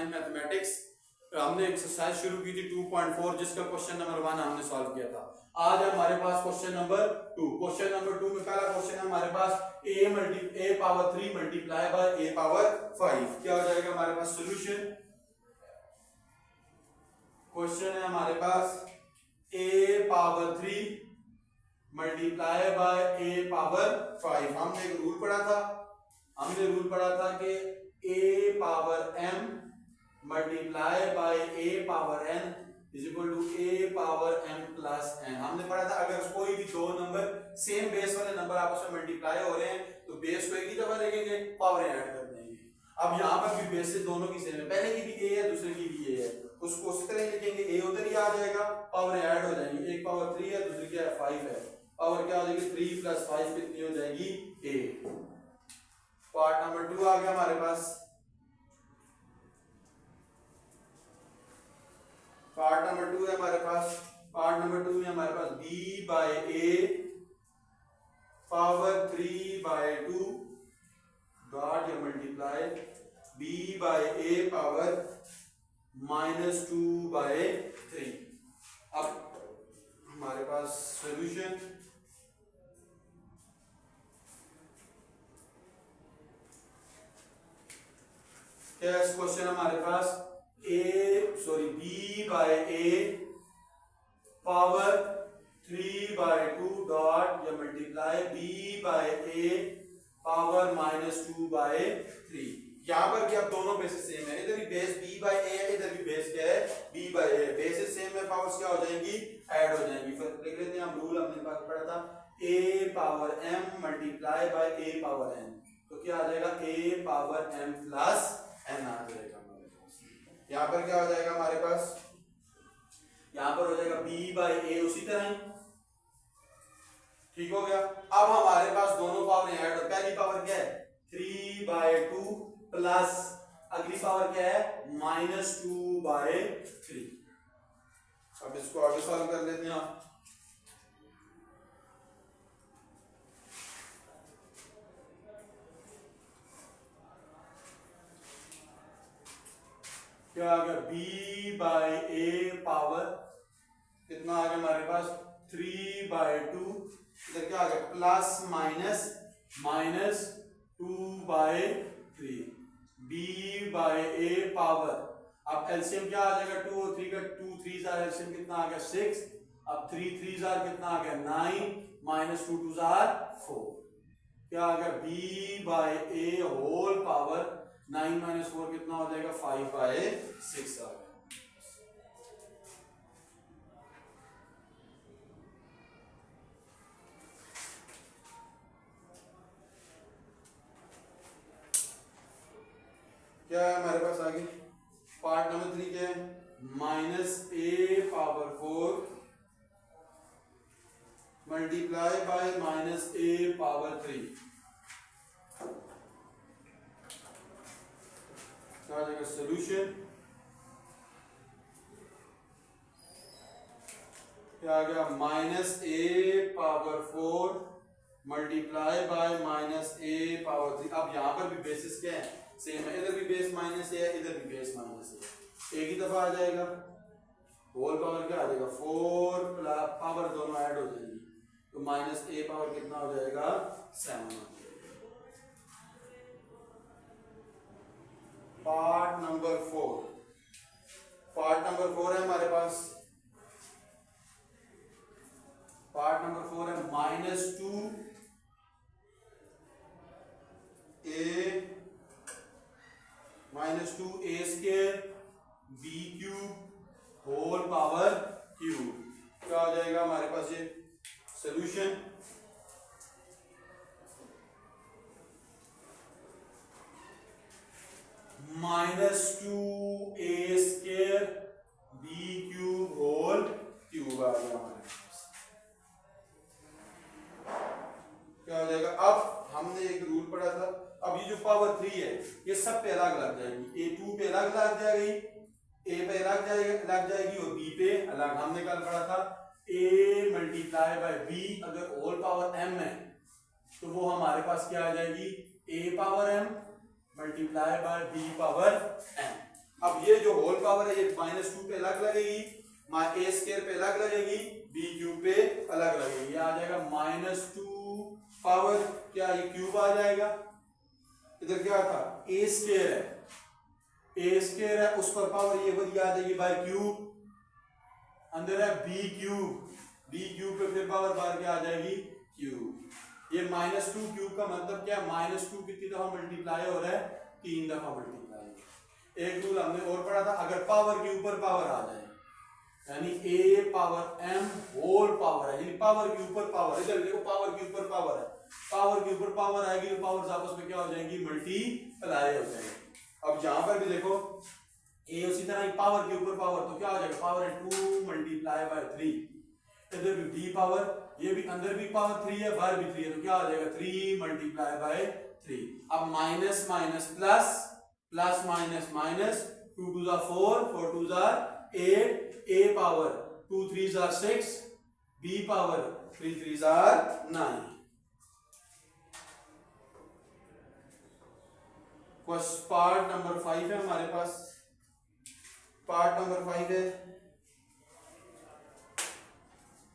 9 mathematics. हमने exercise शुरू की थी 2.4 जिसका क्वेश्चन नंबर 1 हमने सॉल्व किया था। आज है हमारे पास क्वेश्चन नंबर 2। क्वेश्चन नंबर 2 में पहला क्वेश्चन है हमारे पास a power 3 multiply by a power 5। क्या हो जाएगा हमारे पास सॉल्यूशन? क्वेश्चन है हमारे पास a power 3 multiply by a power 5। हमने एक रूल पढ़ा था कि a power m multiply by a power n is equal to a power m plus n। हमने पढ़ा था अगर कोई भी दो नंबर सेम बेस वाले नंबर आपस में मल्टीप्लाई हो रहे हैं तो बेस को एक ही दफा लिखेंगे, पावर ऐड कर देंगे। अब यहाँ पर भी बेस दोनों की सेम है, पहले की भी a है दूसरे की भी a है, उसको उसी तरह लिखेंगे, a उधर ही आ जाएगा, पावर ऐड हो जाएगी। एक पावर 3 है दूसरी क्या है 5 है, पावर क्या हो जाएगी 3 प्लस 5 कितनी हो जाएगी a। पार्ट नंबर 2 आ गया हमारे पास। पार्ट नंबर 2 है हमारे पास। पार्ट नंबर 2 में हमारे पास b by a power 3 by 2 dot या multiply b by a power minus 2 by 3। अब हमारे पास सॉल्यूशन क्या है? इस क्वेश्चन हमारे पास b by a power 3 by 2 dot या multiply b by a power minus 2 by 3। यहाँ पर भी अब दोनों बेसिस सेम है, इधर भी बेस b बाय a है, इधर भी बेस क्या है b by a। Bases same है, पावर्स क्या हो जाएंगी ऐड हो जाएंगी। फिर लिख लेते हैं हम रूल, हमने पास पढ़ा था a power m multiply by a power n, तो क्या आ जाएगा a power m plus n आ जाएगा हमारे पास। यहाँ पर क्या हो जाएगा हमारे पास, यहाँ पर हो जाएगा b बाय a उसी तरह ही, ठीक हो गया। अब हमारे पास दोनों पावर ऐड, पहली पावर क्या है 3 बाय 2 प्लस अगली पावर क्या है माइनस 2 बाय 3। अब इसको आगे सॉल्व कर लेते हैं आप। क्या आ गया b बाय a पावर कितना आ गया हमारे पास 3 बाय 2, इधर क्या आ गया plus minus minus 2 by 3 b by a power. अब एलसीएम क्या आ जाएगा 2 और 3 का, 2 3 जार एलसीएम कितना आ गया 6। अब 3 3 जार कितना आ गया 9 माइनस 2 2 जार 4। क्या आ गया b by a whole power 9 minus 4 कितना हो जाएगा 5 बाय 6 आ गया। क्या है हमारे पास आगे पार्ट नंबर 3 क्या है minus a power 4 multiply by minus a power 3। क्या आ जाएगा सॉल्यूशन? क्या आ गया minus a power 4 multiply by minus a power 3। अब यहाँ पर भी बेसिस क्या है सेम है, इधर भी बेस माइनस है इधर भी बेस माइनस है, एक ही दफा आ जाएगा। होल पावर क्या आ जाएगा 4 प्लस पावर दोनों ऐड हो जाएंगी, तो माइनस a पावर कितना हो जाएगा 7। पार्ट नंबर 4, पार्ट नंबर 4 है हमारे पास। पार्ट नंबर 4 है minus 2 a square b cube whole power cube. क्या हो जाएगा हमारे पास ये solution? Minus 2a square b cube whole cube आ गया हमारे पास। क्या हो जाएगा? अब हमने एक रूल पढ़ा था, अब ये जो पावर 3 है ये सब पे अलग लग जाएगी, a2 पे अलग लग जाएगी, a पे अलग जाएगी और b पे अलग। हमने कल पढ़ा था a मल्टीप्लाई बाय b अगर होल पावर m है तो वो हमारे पास क्या आ जाएगी a power m multiply bye b power m। अब ये जो होल पावर है ये -2 पे अलग लगेगी, a स्क्वायर पे अलग लगेगी, b क्यूब पे अलग लगेगी। ये आ जाएगा -2 पावर क्या ये क्यूब आ जाएगा। इधर क्या था a स्क्वायर है, उस पर पावर ये वही आ जाएगी बाय क्यूब, अंदर है b क्यूब पे फिर पावर बार क्या आ जाएगी क्यूब। ये -2 क्यूब का मतलब क्या, -2 कितनी दफा मल्टीप्लाई हो रहा है, 3 दफा मल्टीप्लाई। एक रूल हमने और पढ़ा था, अगर पावर के ऊपर पावर आ जाए यानी a power m whole power है, यानी पावर के ऊपर पावर, इधर देखो पावर के ऊपर पावर है, पावर के ऊपर पावर आएगी तो पावर्स आपस में क्या हो जाएंगी, मल्टीप्लाई हो जाएंगी। अब यहां पर भी देखो a उसी तरह ही पावर के ऊपर पावर, तो क्या हो जाएगा, पावर है 2 मल्टीप्लाई बाय 3। इधर भी b पावर, ये भी अंदर भी पावर 3 है, बाहर भी 3 है, तो क्या हो जाएगा 3 मल्टीप्लाई बाय 3। अब minus minus plus, plus minus minus, 2 2 जा 4, 4 2 जा 8, a पावर 2 3 जा 6, b पावर 3 3 जा 9। पार्ट नंबर 5 है हमारे पास, पार्ट नंबर 5 है,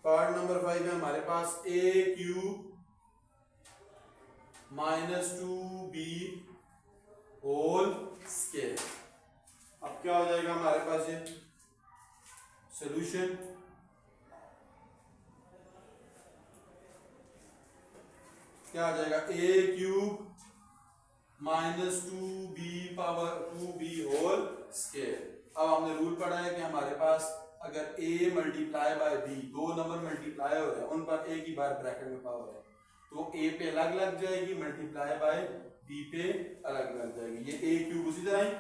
पार्ट नंबर 5 है हमारे पास a cube -2b whole square. अब क्या हो जाएगा हमारे पास, ये सॉल्यूशन क्या आ जाएगा, a cube -2b power 2b whole square. अब हमने रूल पढ़ा है कि हमारे पास अगर a मल्टीप्लाई बाय b, दो नंबर मल्टीप्लाई हो रहे हैं, उन पर एक ही बार ब्रैकेट में पावर है, तो a पे अलग लग जाएगी, मल्टीप्लाई बाय b पे अलग लग जाएगी। ये a क्यूब उसी तरह ही,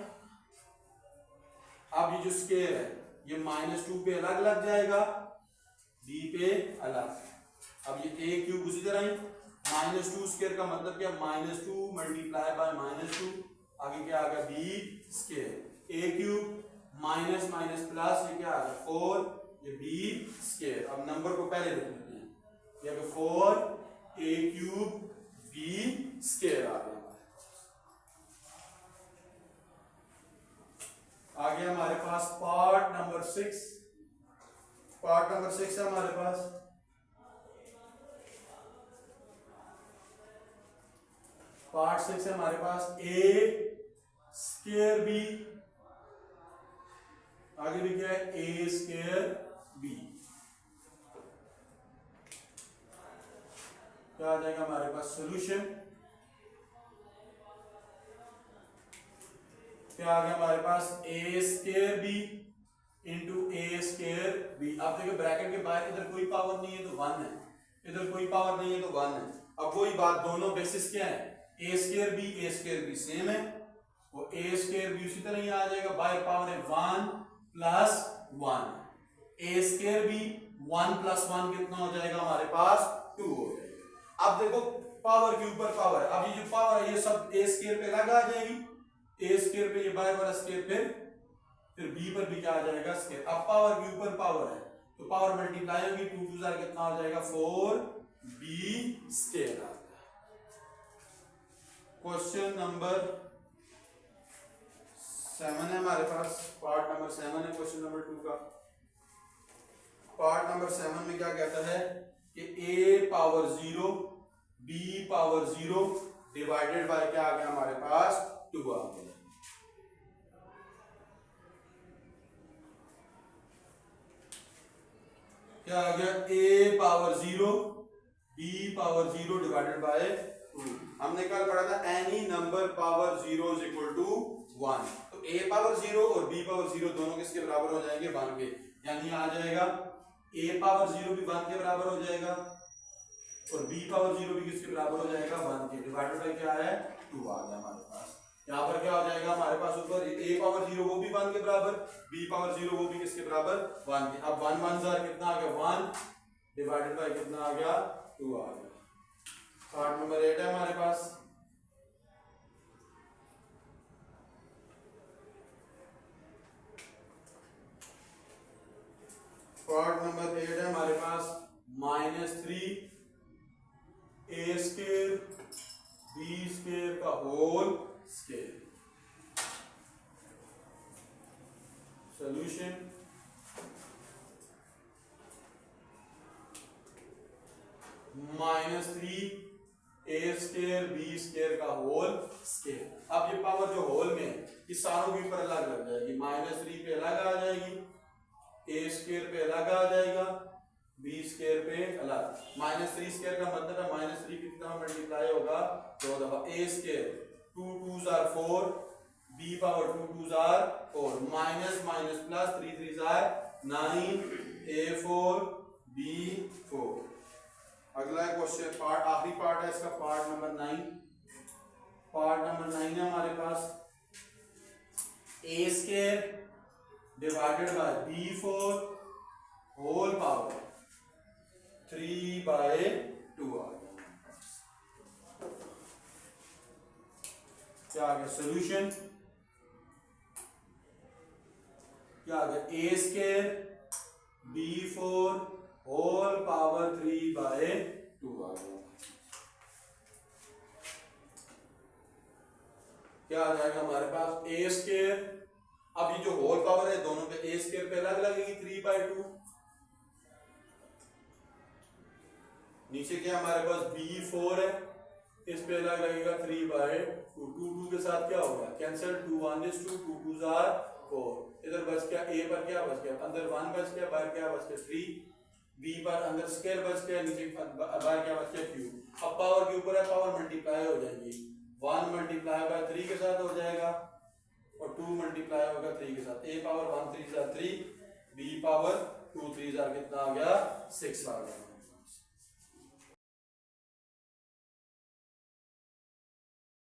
अब ये जो स्क्वायर है ये -2 पे अलग लग जाएगा, b पे अलग। अब ये a क्यूब उसी तरह ही, -2 स्क्वायर का मतलब क्या, -2 मल्टीप्लाई बाय -2, आगे क्या आ गया b square. a cube minus minus plus, ये क्या आ गया 4, ये b स्क्वायर। अब नंबर को पहले लिख लेते हैं, ये 4 a क्यूब b स्क्वायर आ गया। आगे हमारे पास पार्ट नंबर 6, पार्ट नंबर 6 है हमारे पास, पार्ट 6 है हमारे पास a स्क्वायर b, आगे भी क्या है a स्क्वायर b। क्या आ जाएगा हमारे पास सॉल्यूशन, क्या आ गया हमारे पास a square b into a square b। अब देखो ब्रैकेट के बाहर इधर कोई पावर नहीं है तो 1 है, इधर कोई पावर नहीं है तो 1 है। अब वही बात, दोनों बेसिस क्या है, a स्क्वायर b सेम है, वो a स्क्वायर b उसी तरह ही आ जाएगा, बाहर पावर है 1 plus 1, a square b 1 plus 1 कितना हो जाएगा हमारे पास 2 हो जाएगा। अब देखो पावर के ऊपर पावर है, अब ये जो पावर है ये सब a स्क्वायर पे लगा आ जाएगी, a स्क्वायर पे ये बाहर वाला स्क्वायर, फिर b पर भी क्या आ जाएगा स्क्वायर। अब पावर के ऊपर पावर है तो पावर मल्टीप्लाई होगी, 2 2 कितना हो जाएगा 4b स्क्वायर आ गया। क्वेश्चन नंबर 7 है हमारे पास, पार्ट नंबर 7 है क्वेश्चन नंबर 2 का। पार्ट नंबर 7 में क्या कहता है कि a power 0 b power 0 divided bye क्या आ गया हमारे पास 2 आ गया। क्या आ गया, a power 0 b power 0 divided by 2। हमने कल पढ़ा था any number power 0 is equal to 1, तो a पावर 0 और b पावर 0 दोनों किसके बराबर हो जाएंगे 1 के, यानी आ जाएगा a पावर 0 भी 1 के बराबर हो जाएगा और b पावर 0 भी किसके बराबर हो जाएगा 1 के, डिवाइडेड बाय क्या है 2 आ गया हमारे पास। यहाँ पर क्या हो जाएगा हमारे पास ऊपर a पावर 0 वो भी 1 के बराबर, b पावर 0 वो भी किसके बराबर 1 के। अब 1 1 जार कितना आ गया 1 डिवाइडेड बाय कितना आ गया 2 आ गया। पार्ट नंबर 8 है हमारे पास, पार्ट नंबर 8 है हमारे पास -3 a स्क्वायर b स्क्वायर का whole square. Solution -3 a² b² का होल स्केयर। अब ये पावर जो होल में है ये सारों के ऊपर अलग लग जाएगी, -3 पे अलग आ जाएगी, a² पे अलग आ जाएगा, b² पे अलग। -3² का मतलब है -3 कितना मल्टीप्लाई होगा 2 दफा, a², 2 2s are 4, b power 2 2s are 4, minus minus plus 3 3s are 9, a4 b4। अगला क्वेश्चन पार्ट, आखिरी पार्ट है इसका, पार्ट नंबर 9। पार्ट नंबर 9 है हमारे पास, a² divided by b4 whole power 3/2 आ गया। क्या आ गया सोल्यूशन? क्या आ गया? a² b4 होल पावर 3/2 आ गया। क्या आ जाएगा हमारे पास? a², अब ये जो होल पावर है दोनों पे a² पे अलग लगेगी 3/2, नीचे क्या हमारे पास b4 है, इस पे अलग लगेगा 3/2, 2 2 के साथ क्या होगा कैंसिल, 2 1 is 2, 2 2s are 4, इधर बच गया a पर क्या बच गया, अंदर 1 बच गया, बाहर क्या बच गया 3, b पर अंदर स्क्वायर बच गया, नीचे बाहर क्या बच गया क्यूब। अब पावर के ऊपर है, पावर मल्टीप्लाई हो जाएगी, 1 मल्टीप्लाई बाय 3 के साथ हो जाएगा और 2 मल्टीप्लाई होगा 3 के साथ, a power 1 3s are 3, b power 2 3s are कितना आ गया 6 आ गया।